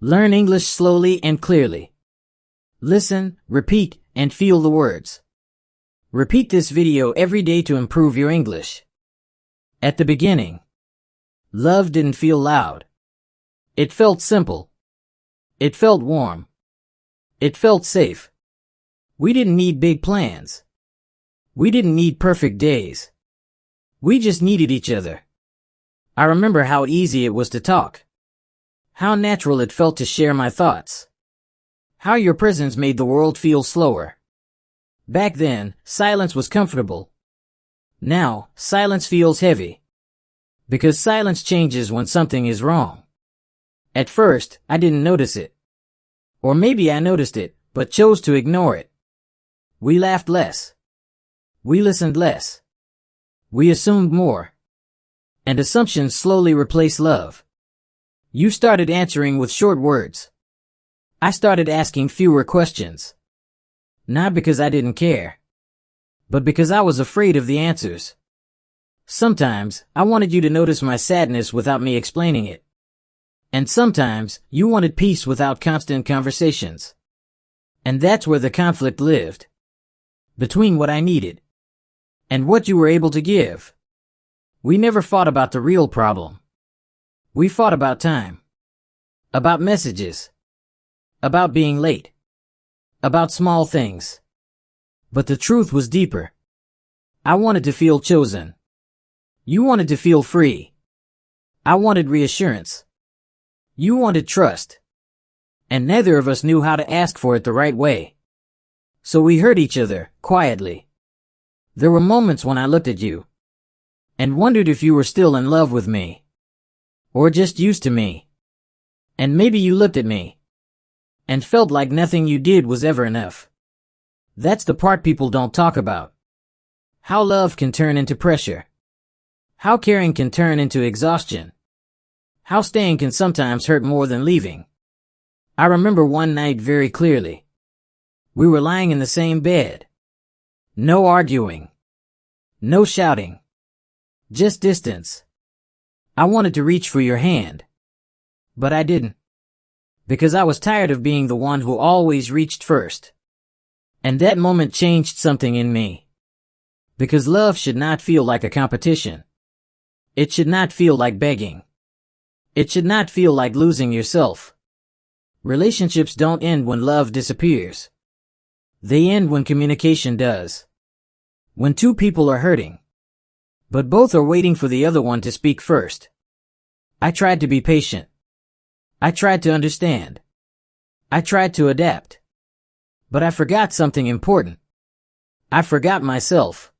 Learn English slowly and clearly. Listen, repeat, and feel the words. Repeat this video every day to improve your English. At the beginning, love didn't feel loud. It felt simple. It felt warm. It felt safe. We didn't need big plans. We didn't need perfect days. We just needed each other. I remember how easy it was to talk. How natural it felt to share my thoughts. How your presence made the world feel slower. Back then, silence was comfortable. Now, silence feels heavy. Because silence changes when something is wrong. At first, I didn't notice it. Or maybe I noticed it, but chose to ignore it. We laughed less. We listened less. We assumed more. And assumptions slowly replaced love. You started answering with short words. I started asking fewer questions. Not because I didn't care, but because I was afraid of the answers. Sometimes, I wanted you to notice my sadness without me explaining it. And sometimes, you wanted peace without constant conversations. And that's where the conflict lived. Between what I needed and what you were able to give. We never fought about the real problem. We fought about time. About messages. About being late. About small things. But the truth was deeper. I wanted to feel chosen. You wanted to feel free. I wanted reassurance. You wanted trust. And neither of us knew how to ask for it the right way. So we hurt each other, quietly. There were moments when I looked at you and wondered if you were still in love with me. Or just used to me. And maybe you looked at me and felt like nothing you did was ever enough. That's the part people don't talk about. How love can turn into pressure. How caring can turn into exhaustion. How staying can sometimes hurt more than leaving. I remember one night very clearly. We were lying in the same bed. No arguing. No shouting. Just distance. I wanted to reach for your hand. But I didn't. Because I was tired of being the one who always reached first. And that moment changed something in me. Because love should not feel like a competition. It should not feel like begging. It should not feel like losing yourself. Relationships don't end when love disappears. They end when communication does. When two people are hurting, but both are waiting for the other one to speak first. I tried to be patient. I tried to understand. I tried to adapt. But I forgot something important. I forgot myself.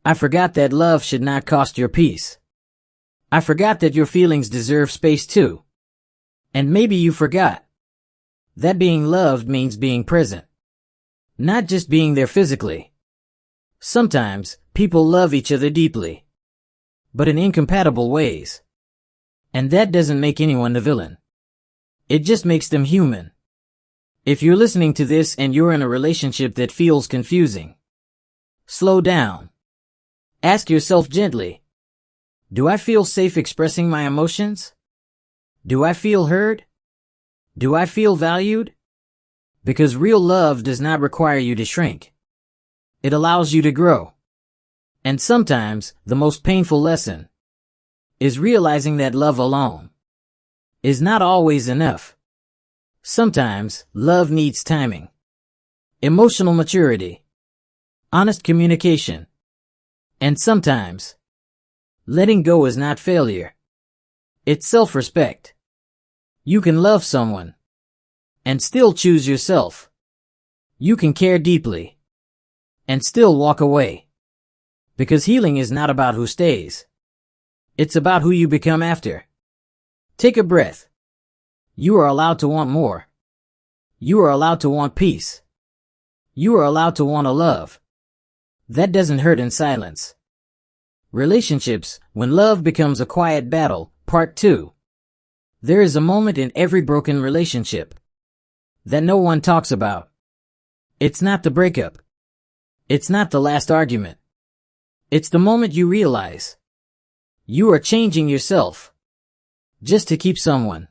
I forgot that love should not cost your peace. I forgot that your feelings deserve space too. And maybe you forgot that being loved means being present. Not just being there physically. Sometimes, people love each other deeply. But in incompatible ways. And that doesn't make anyone the villain. It just makes them human. If you're listening to this and you're in a relationship that feels confusing, slow down. Ask yourself gently, do I feel safe expressing my emotions? Do I feel heard? Do I feel valued? Because real love does not require you to shrink. It allows you to grow. And sometimes, the most painful lesson is realizing that love alone is not always enough. Sometimes, love needs timing, emotional maturity, honest communication, and sometimes, letting go is not failure. It's self-respect. You can love someone and still choose yourself. You can care deeply and still walk away. Because healing is not about who stays. It's about who you become after. Take a breath. You are allowed to want more. You are allowed to want peace. You are allowed to want a love that doesn't hurt in silence. Relationships, when love becomes a quiet battle, Part 2. There is a moment in every broken relationship that no one talks about. It's not the breakup. It's not the last argument. It's the moment you realize you are changing yourself just to keep someone.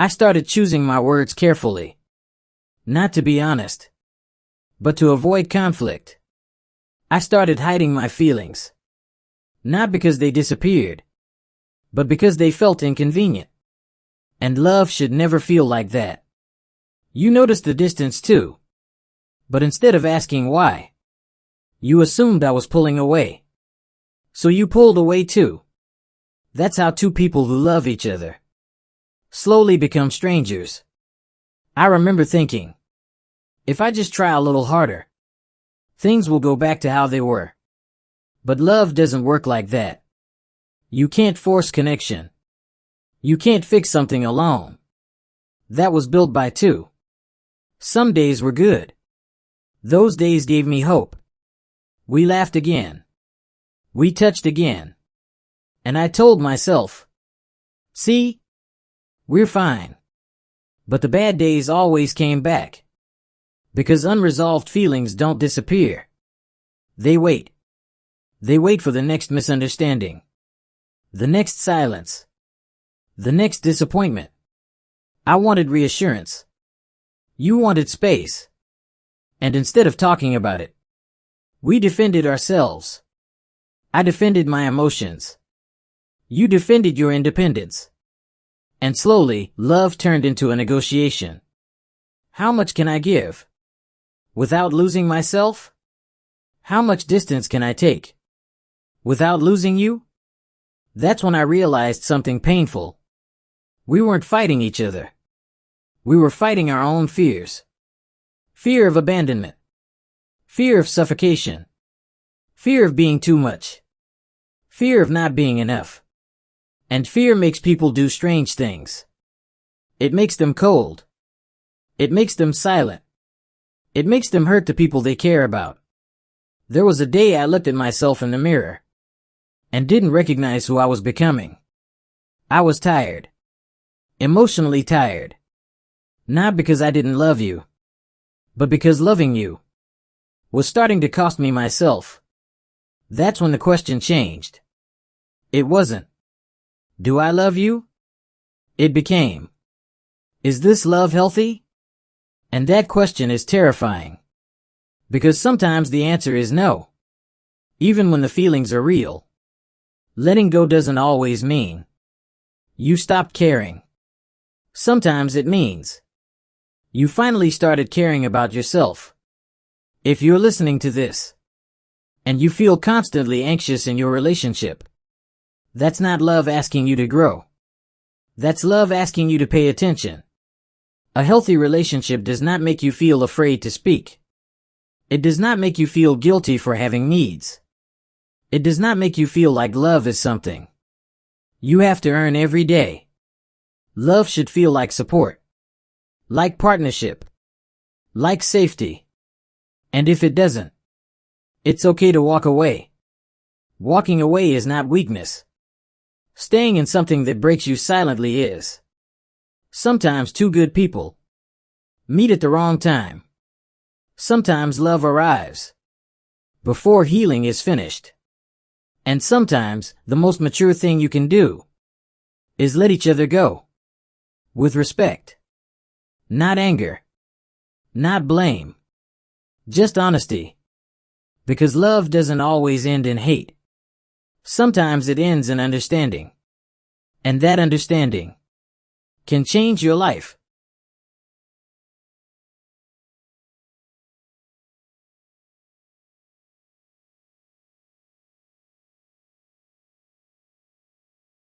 I started choosing my words carefully. Not to be honest, but to avoid conflict. I started hiding my feelings. Not because they disappeared, but because they felt inconvenient. And love should never feel like that. You noticed the distance too. But instead of asking why, you assumed I was pulling away. So you pulled away too. That's how two people who love each other slowly become strangers. I remember thinking, if I just try a little harder, things will go back to how they were. But love doesn't work like that. You can't force connection. You can't fix something alone. That was built by two. Some days were good. Those days gave me hope. We laughed again. We touched again. And I told myself, see, we're fine. But the bad days always came back. Because unresolved feelings don't disappear. They wait. They wait for the next misunderstanding. The next silence. The next disappointment. I wanted reassurance. You wanted space. And instead of talking about it, we defended ourselves. I defended my emotions. You defended your independence. And slowly, love turned into a negotiation. How much can I give without losing myself? How much distance can I take without losing you? That's when I realized something painful. We weren't fighting each other. We were fighting our own fears. Fear of abandonment. Fear of suffocation. Fear of being too much. Fear of not being enough. And fear makes people do strange things. It makes them cold. It makes them silent. It makes them hurt the people they care about. There was a day I looked at myself in the mirror and didn't recognize who I was becoming. I was tired. Emotionally tired. Not because I didn't love you, but because loving you was starting to cost me myself. That's when the question changed. It wasn't, do I love you? It became, is this love healthy? And that question is terrifying. Because sometimes the answer is no. Even when the feelings are real. Letting go doesn't always mean you stopped caring. Sometimes it means you finally started caring about yourself. If you're listening to this and you feel constantly anxious in your relationship, that's not love asking you to grow. That's love asking you to pay attention. A healthy relationship does not make you feel afraid to speak. It does not make you feel guilty for having needs. It does not make you feel like love is something you have to earn every day. Love should feel like support, like partnership, like safety. And if it doesn't, it's okay to walk away. Walking away is not weakness. Staying in something that breaks you silently is. Sometimes two good people meet at the wrong time. Sometimes love arrives before healing is finished. And sometimes the most mature thing you can do is let each other go. With respect. Not anger. Not blame. Just honesty. Because love doesn't always end in hate. Sometimes it ends in understanding. And that understanding can change your life.